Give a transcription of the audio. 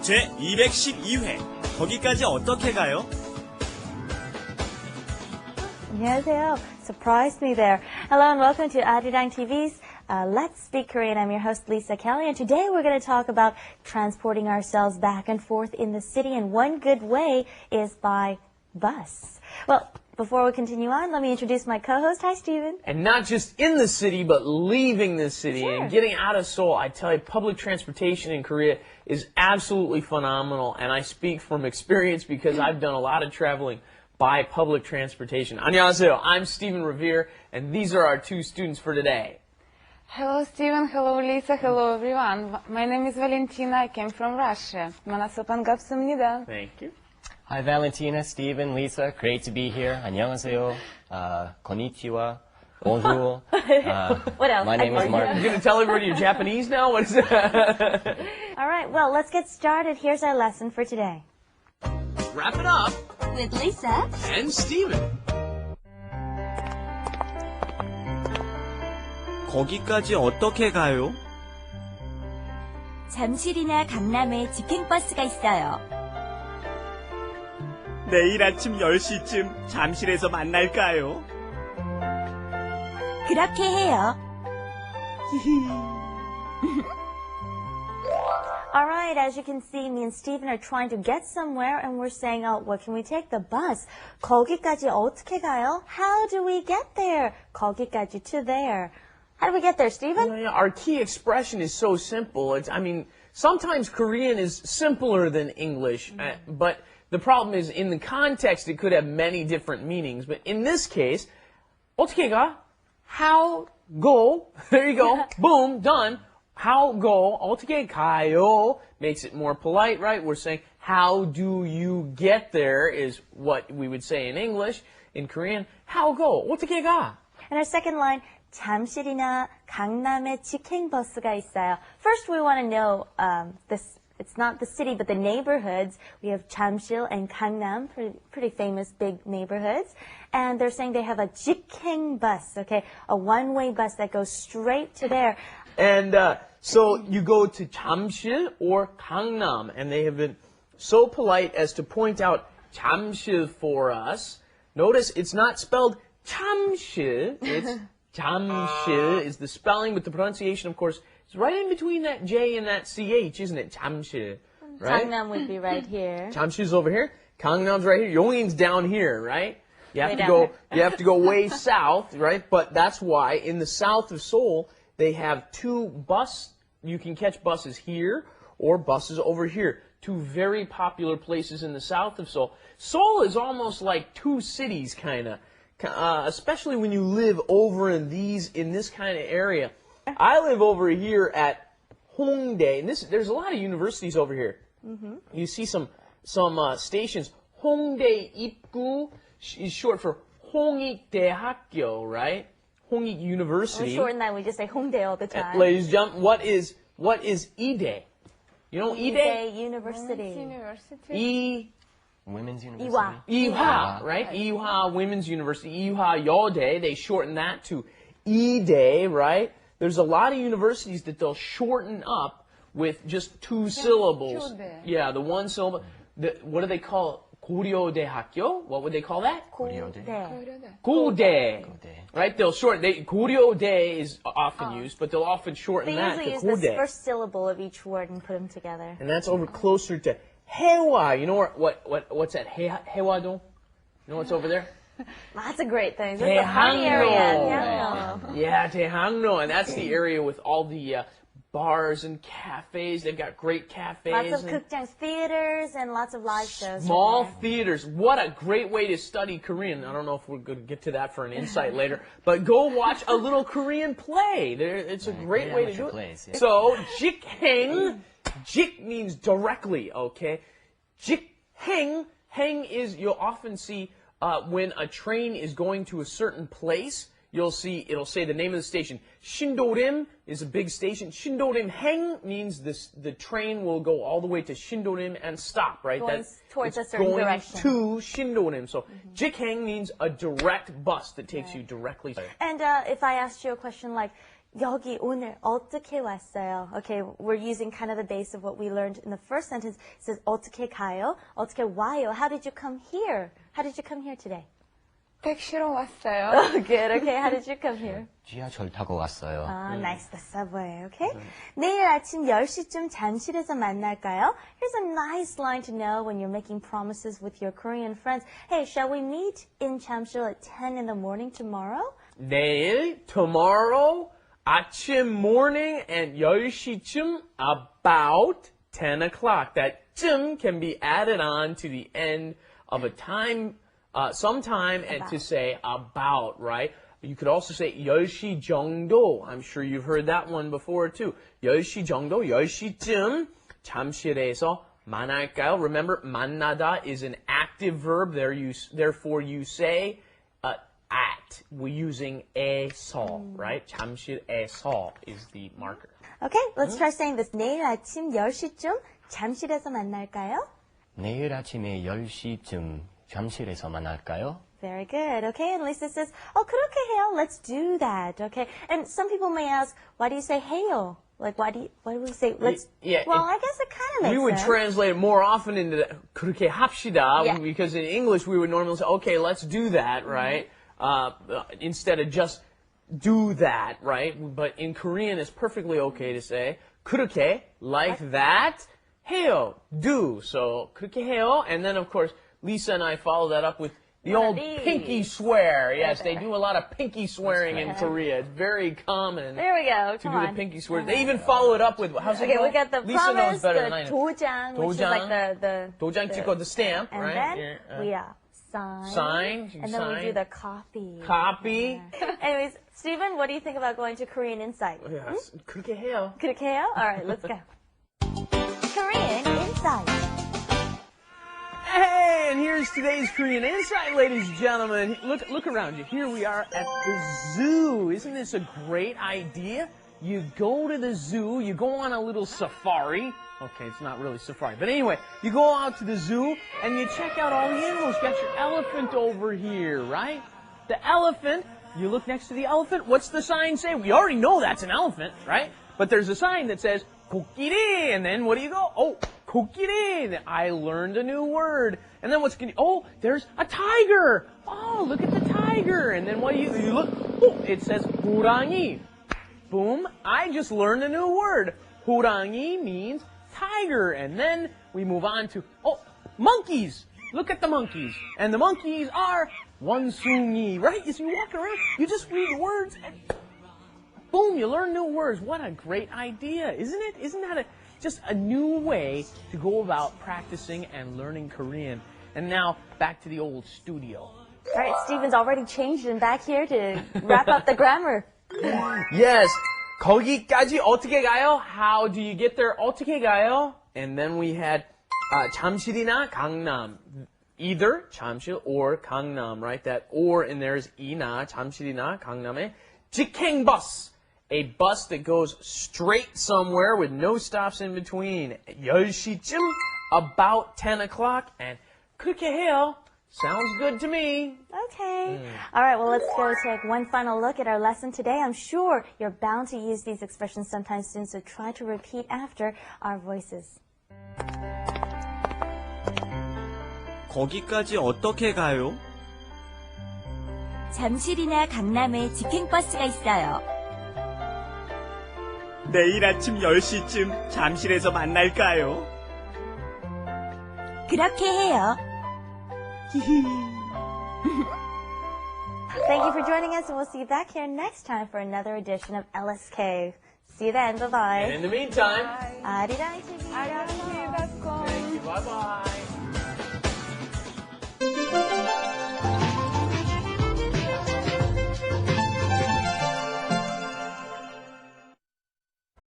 제 212회. 거기까지 어떻게 가요? 안녕하세요. Surprised me there. Hello and welcome to Arirang TV's Let's Speak Korean. I'm your host Lisa Kelly, and today we're going to talk about transporting ourselves back and forth in the city, and one good way is by bus. Well, before we continue on, let me introduce my co-host. Hi, Steven. And not just in the city, but leaving the city and getting out of Seoul. I tell you, public transportation in Korea is absolutely phenomenal, and I speak from experience because I've done a lot of traveling by public transportation. 안녕하세요. I'm Steven Revere, and these are our two students for today. Hello, Steven. Hello, Lisa. Hello, everyone. My name is Valentina. I came from Russia. 만나서 반갑습니다. Thank you. Hi, Valentina, Steven, Lisa. Great to be here. 안녕하세요. Konnichiwa. Bonjour. What else? My name is Mark. You're going to tell everybody you're Japanese now? What is that? All right, well, let's get started. Here's our lesson for today. Wrap it up. With Lisa And Steven. 거기까지 어떻게 가요? 잠실이나 강남에 직행버스가 있어요. 내일 아침 10시쯤 잠실에서 만날까요? 그렇게 해요. All right, as you can see, me and Steven are trying to get somewhere, and we're saying, oh, what can we take? The bus. 거기까지 어떻게 가요? How do we get there? 거기까지 to there. How do we get there, Steven? Yeah, our key expression is so simple. Sometimes Korean is simpler than English, but the problem is in the context it could have many different meanings. But in this case, 어떻게 가? How go? There you go. Boom, done. How go? 어떻게 가요? Makes it more polite, right? We're saying, how do you get there is what we would say in English. In Korean, how go? 어떻게 가? And our second line, 잠실이나 강남에 직행버스가 있어요. First, we want to know this. It's not the city, but the neighborhoods. We have Jamsil and Gangnam, pretty famous big neighborhoods. And they're saying they have a 직행 bus, okay, a one-way bus that goes straight to there. And so you go to Jamsil or Gangnam, and they have been so polite as to point out Jamsil for us. Notice it's not spelled Jamsil, it's Jamsil is the spelling, but the pronunciation, of course, is right in between that J and that CH, isn't it? Jamsil, right? Gangnam would be right here. Jamsil's over here. Gangnam's right here. Yonging's down here, right? You have Way to down go. here. You have to go way south, right? But that's why in the south of Seoul they have two bus. You can catch buses here or buses over here. Two very popular places in the south of Seoul. Seoul is almost like two cities, kind of. Especially when you live over in this kind of area. I live over here at Hongdae, and there's a lot of universities over here. Mm-hmm. You see some stations. Hongdae 입구 is short for 홍익대학교, right? Hongik University. We shorten that. We just say Hongdae all the time. Ladies and gentlemen, what is Ide? You know Ide? University. Women's University. Iwa. Iwa, right? Iwa Women's University. Iwa Yode. They shorten that to Ide, right? There's a lot of universities that they'll shorten up with just two syllables. Yeah, the one syllable. What do they call it? 고려대학교? What would they call that? 고대. 고대. Right? They'll shorten. 고려대 is often used, but they'll often shorten They that usually to use the 고대. first syllable of each word and put them together. And that's over closer to Haewa. You know what's that? Haewadong? You know what's over there? Lots of great things. It's a party area. Yeah. Yeah, Daehangno, and that's the area with all the bars and cafes. They've got great cafes. Lots of 극장 theaters and lots of live shows. Small theaters. What a great way to study Korean. I don't know if we're going to get to that for an insight later, but go watch a little Korean play. It's a great way to do it. Plays, yeah. So, jikheng. Jik means directly, okay? Jikheng. Heng is, you'll often see when a train is going to a certain place, you'll see, it'll say the name of the station. Shindorim is a big station. Shindorim Heng means the train will go all the way to Shindorim and stop, right? Going towards a certain going direction. to Shindorim. So Jikheng means a direct bus that takes you directly. And if I asked you a question like, 여기 오늘 어떻게 왔어요? Okay, we're using kind of the base of what we learned in the first sentence. It says 어떻게 가요? 어떻게 와요? How did you come here? How did you come here today? 택시로 왔어요. Oh, good. Okay, how did you come here? 지하철 타고 왔어요. Ah, nice. The subway. Okay. 내일 아침 10시쯤 잠실에서 만날까요? Here's a nice line to know when you're making promises with your Korean friends. Hey, shall we meet in Jamsil at 10 in the morning tomorrow? 내일, tomorrow, 아침 morning, and 10시쯤, about 10 o'clock. That 쯤 can be added on to the end of a time, sometime, and to say about, right? You could also say 10시 정도. I'm sure you've heard that one before too. 10시 정도, 10시쯤 잠실에서 만날까요? Remember, 만나다 is an active verb. Therefore, you say at. We're using 에서, right? 잠실에서 is the marker. Okay, let's try saying this. 내일 아침 10시쯤 잠실에서 만날까요? 내일 아침에 10시쯤 잠실에서 만날까요? Very good. Okay, and Lisa says, oh, 그렇게 해요. Let's do that. Okay, and some people may ask, why do you say 해요? Like, why do we say, let's, Yeah, well, I guess it kind of makes We would sense. translate it more often into 그렇게 합시다, Yeah. because in English we would normally say, okay, let's do that, right? Instead of just do that, right? But in Korean, it's perfectly okay to say 그렇게, like that, 해요, do. So 그렇게 해요, and then of course Lisa and I follow that up with the One of old these. pinky swear. Yes, they do a lot of pinky swearing in Korea. It's very common There we go. to Come do on. the pinky swear. They even follow it up with how's it Okay, go? we got the Lisa knows promise, better the than I know. 도장, which is like the 도장 찍고 the stamp, and right? then Yeah, we sign. Sign, you And then we do sign. the copy. Copy. Anyways, Stephen, what do you think about going to Korean Insight? Yes. 그렇게 해요. 그렇게 해요? All right, let's go. Korean Insight. Hey, and here's today's Korean Insight, ladies and gentlemen. Look around you. Here we are at the zoo. Isn't this a great idea? You go to the zoo, you go on a little safari. Okay, it's not really safari, but anyway, you go out to the zoo and you check out all the animals. You got your elephant over here, right? The elephant, you look next to the elephant. What's the sign say? We already know that's an elephant, right? But there's a sign that says 코끼리, and then what do you go? Oh, 코끼리. I learned a new word. And then oh, there's a tiger. Oh, look at the tiger. And then what do you look? Oh, it says 호랑이. Boom, I just learned a new word. 호랑이 means tiger. And then we move on to, oh, monkeys. Look at the monkeys. And the monkeys are 원숭이, right? As you walk around, you just read words and boom, you learn new words. What a great idea, isn't it? Isn't that just a new way to go about practicing and learning Korean? And now, back to the old studio. All right, Stephen's already changed and back here to wrap up the grammar. Yes, 거기까지 어떻게 가요? How do you get there? 어떻게 가요? And then we had 잠실이나 강남. Either 잠실 or 강남, right? That or in there is 이나, 잠실이나 강남에 직행버스. A bus that goes straight somewhere with no stops in between. 10시쯤, about 10 o'clock, and 그렇게 해요. Sounds good to me. Okay. All right, well, let's go take one final look at our lesson today. I'm sure you're bound to use these expressions sometime soon, so try to repeat after our voices. 거기까지 어떻게 가요? 잠실이나 강남에 직행버스가 있어요. 내일 아침 10시쯤 잠실에서 만날까요? 그렇게 해요. Thank you for joining us, and we'll see you back here next time for another edition of LSK. See you then. And Bye-bye. in the meantime, 아리랑이 TV. 아리랑이.com. bye-bye.